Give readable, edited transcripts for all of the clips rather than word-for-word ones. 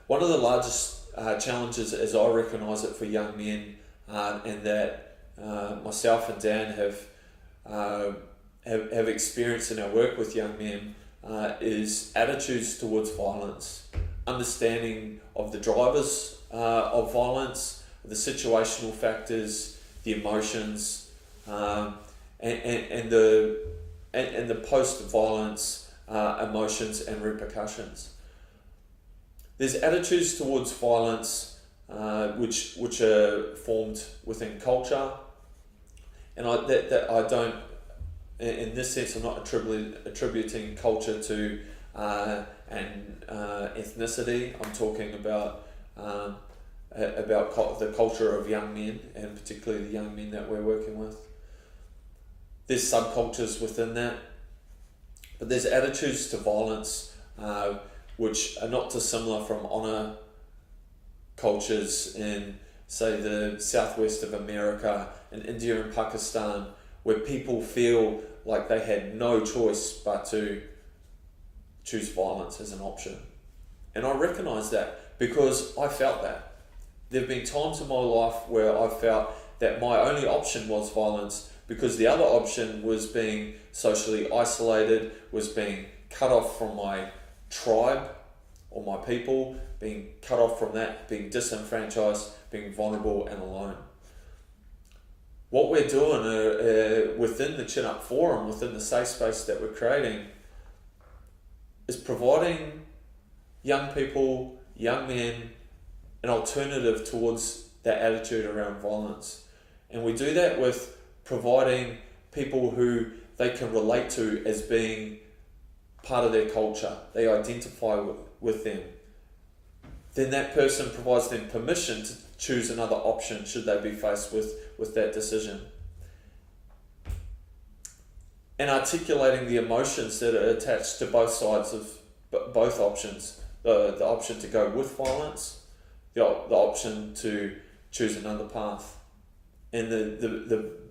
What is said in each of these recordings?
one of the largest challenges, as I recognise it, for young men, and that myself and Dan have experienced in our work with young men, is attitudes towards violence, understanding of the drivers of violence, the situational factors, the emotions, and the post-violence emotions and repercussions. There's attitudes towards violence which are formed within culture, and I don't, in this sense, I'm not attributing culture to ethnicity. I'm talking about the culture of young men, and particularly the young men that we're working with. There's subcultures within that, but there's attitudes to violence which are not dissimilar from honour cultures in, say, the southwest of America, in India and Pakistan, where people feel like they had no choice but to choose violence as an option. And I recognise that because I felt that. There have been times in my life where I felt that my only option was violence, because the other option was being socially isolated, was being cut off from my tribe or my people, being cut off from that, being disenfranchised, being vulnerable and alone. What we're doing within the Chin Up Forum, within the safe space that we're creating, is providing young people, young men, an alternative towards that attitude around violence. And we do that with providing people who they can relate to as being part of their culture. They identify with them. Then that person provides them permission to choose another option should they be faced with that decision. And articulating the emotions that are attached to both sides of both options. The option to go with violence, the option to choose another path, and the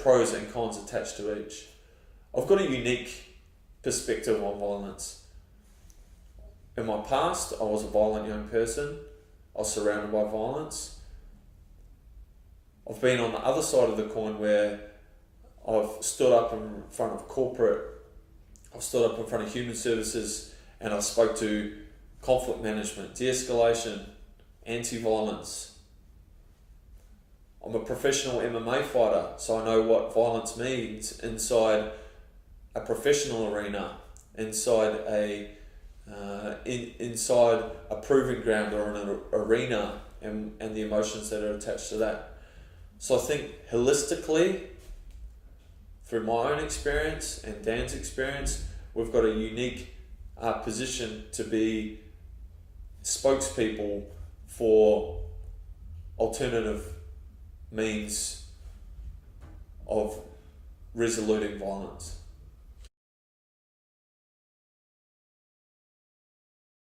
pros and cons attached to each. I've got a unique perspective on violence. In my past, I was a violent young person. I was surrounded by violence. I've been on the other side of the coin where I've stood up in front of corporate, I've stood up in front of human services, and I spoke to conflict management, de-escalation, anti-violence. I'm a professional MMA fighter, so I know what violence means inside a professional arena, inside a proving ground or an arena, and the emotions that are attached to that. So I think holistically, through my own experience and Dan's experience, we've got a unique position to be spokespeople for alternative means of resoluting violence.